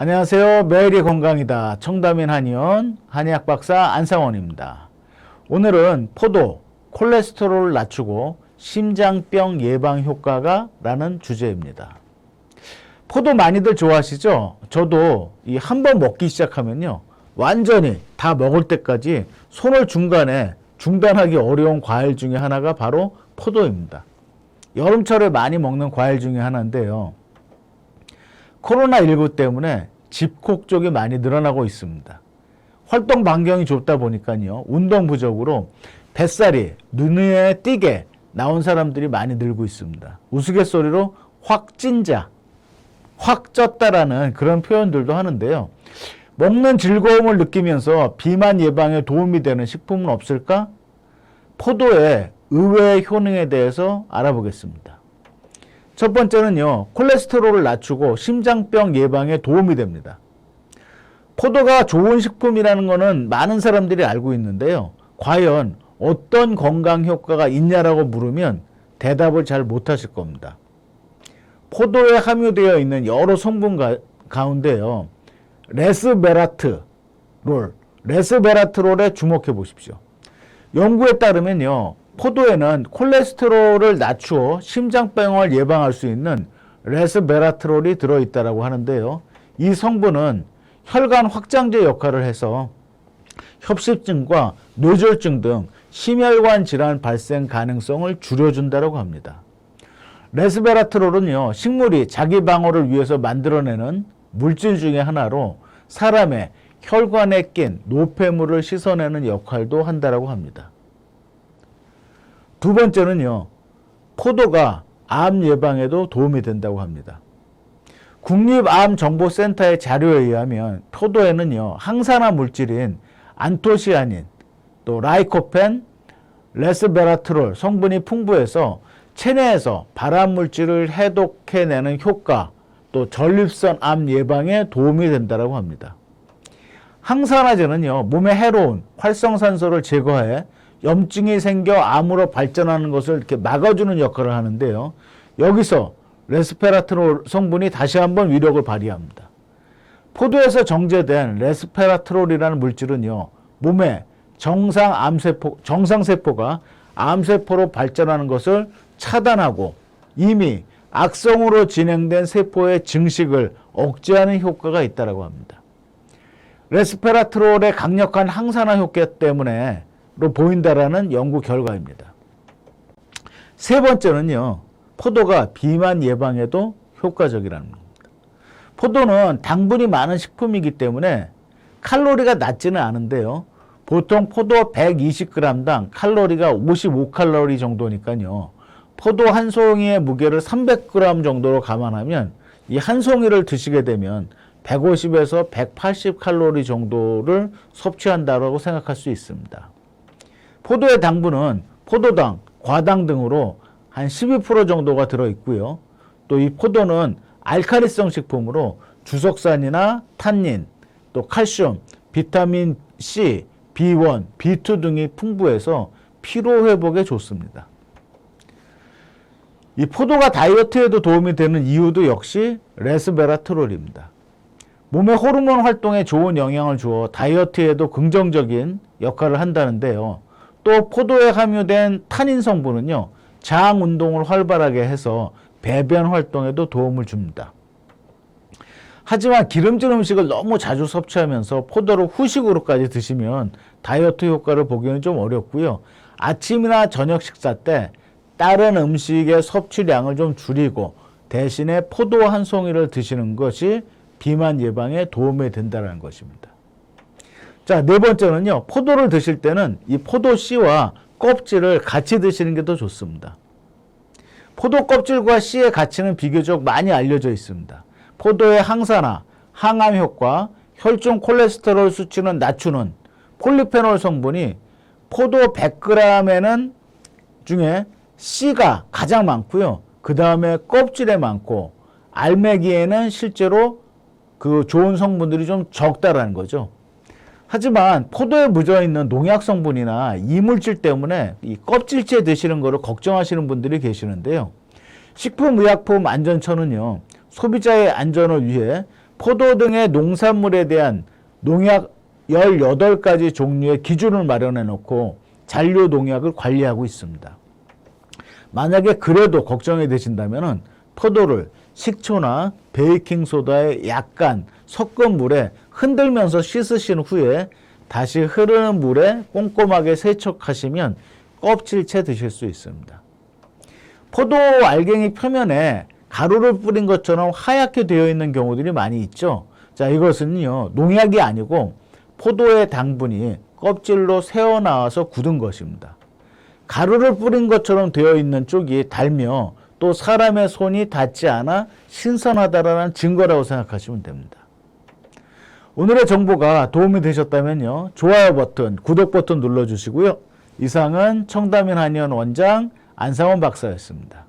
안녕하세요. 매일의 건강이다. 청담인 한의원 한의학 박사 안상원입니다. 오늘은 포도, 콜레스테롤을 낮추고 심장병 예방 효과가 라는 주제입니다. 포도 많이들 좋아하시죠? 저도 이 한 번 먹기 시작하면요, 완전히 다 먹을 때까지 손을 중간에 중단하기 어려운 과일 중에 하나가 바로 포도입니다. 여름철에 많이 먹는 과일 중에 하나인데요. 코로나19 때문에 집콕 쪽이 많이 늘어나고 있습니다. 활동 반경이 좁다 보니까요, 운동 부족으로 뱃살이 눈에 띄게 나온 사람들이 많이 늘고 있습니다. 우스갯소리로 확 찐자, 확 쪘다라는 그런 표현들도 하는데요. 먹는 즐거움을 느끼면서 비만 예방에 도움이 되는 식품은 없을까? 포도의 의외의 효능에 대해서 알아보겠습니다. 첫 번째는요, 콜레스테롤을 낮추고 심장병 예방에 도움이 됩니다. 포도가 좋은 식품이라는 것은 많은 사람들이 알고 있는데요. 과연 어떤 건강 효과가 있냐라고 물으면 대답을 잘 못하실 겁니다. 포도에 함유되어 있는 여러 성분 가운데요, 레스베라트롤에 주목해 보십시오. 연구에 따르면요, 포도에는 콜레스테롤을 낮추어 심장병을 예방할 수 있는 레스베라트롤이 들어있다고 하는데요. 이 성분은 혈관 확장제 역할을 해서 협심증과 뇌졸중 등 심혈관 질환 발생 가능성을 줄여준다고 합니다. 레스베라트롤은요, 식물이 자기 방어를 위해서 만들어내는 물질 중에 하나로 사람의 혈관에 낀 노폐물을 씻어내는 역할도 한다고 합니다. 두 번째는요, 포도가 암 예방에도 도움이 된다고 합니다. 국립암정보센터의 자료에 의하면 포도에는요, 항산화 물질인 안토시아닌, 또 라이코펜, 레스베라트롤 성분이 풍부해서 체내에서 발암 물질을 해독해내는 효과, 또 전립선 암 예방에 도움이 된다고 합니다. 항산화제는요, 몸에 해로운 활성산소를 제거해 염증이 생겨 암으로 발전하는 것을 이렇게 막아주는 역할을 하는데요. 여기서 레스페라트롤 성분이 다시 한번 위력을 발휘합니다. 포도에서 정제된 레스페라트롤이라는 물질은요, 몸의 정상세포가 암세포로 발전하는 것을 차단하고 이미 악성으로 진행된 세포의 증식을 억제하는 효과가 있다고 합니다. 레스페라트롤의 강력한 항산화 효과 때문에 보인다라는 연구 결과입니다. 세 번째는요, 포도가 비만 예방에도 효과적이라는 겁니다. 포도는 당분이 많은 식품이기 때문에 칼로리가 낮지는 않은데요. 보통 포도 120g당 칼로리가 55칼로리 정도니까요. 포도 한 송이의 무게를 300g 정도로 감안하면 이 한 송이를 드시게 되면 150에서 180칼로리 정도를 섭취한다고 생각할 수 있습니다. 포도의 당분은 포도당, 과당 등으로 한 12% 정도가 들어있고요. 또 이 포도는 알칼리성 식품으로 주석산이나 탄닌, 또 칼슘, 비타민 C, B1, B2 등이 풍부해서 피로 회복에 좋습니다. 이 포도가 다이어트에도 도움이 되는 이유도 역시 레스베라트롤입니다. 몸의 호르몬 활동에 좋은 영향을 주어 다이어트에도 긍정적인 역할을 한다는데요. 또 포도에 함유된 타닌 성분은요, 장 운동을 활발하게 해서 배변 활동에도 도움을 줍니다. 하지만 기름진 음식을 너무 자주 섭취하면서 포도를 후식으로까지 드시면 다이어트 효과를 보기는 좀 어렵고요. 아침이나 저녁 식사 때 다른 음식의 섭취량을 좀 줄이고 대신에 포도 한 송이를 드시는 것이 비만 예방에 도움이 된다는 것입니다. 자, 네 번째는요, 포도를 드실 때는 이 포도 씨와 껍질을 같이 드시는 게 더 좋습니다. 포도 껍질과 씨의 가치는 비교적 많이 알려져 있습니다. 포도의 항산화, 항암 효과, 혈중 콜레스테롤 수치는 낮추는 폴리페놀 성분이 포도 100g에는 중에 씨가 가장 많고요. 그 다음에 껍질에 많고 알맹이에는 실제로 그 좋은 성분들이 좀 적다라는 거죠. 하지만 포도에 묻어 있는 농약 성분이나 이물질 때문에 이 껍질째 드시는 거를 걱정하시는 분들이 계시는데요. 식품의약품안전처는요, 소비자의 안전을 위해 포도 등의 농산물에 대한 농약 18가지 종류의 기준을 마련해 놓고 잔류 농약을 관리하고 있습니다. 만약에 그래도 걱정이 되신다면 포도를 식초나 베이킹소다에 약간 섞은 물에 흔들면서 씻으신 후에 다시 흐르는 물에 꼼꼼하게 세척하시면 껍질째 드실 수 있습니다. 포도 알갱이 표면에 가루를 뿌린 것처럼 하얗게 되어 있는 경우들이 많이 있죠. 자, 이것은요, 농약이 아니고 포도의 당분이 껍질로 새어나와서 굳은 것입니다. 가루를 뿌린 것처럼 되어 있는 쪽이 달며 또 사람의 손이 닿지 않아 신선하다라는 증거라고 생각하시면 됩니다. 오늘의 정보가 도움이 되셨다면요, 좋아요 버튼, 구독 버튼 눌러주시고요. 이상은 청담인 한의원 원장 안상원 박사였습니다.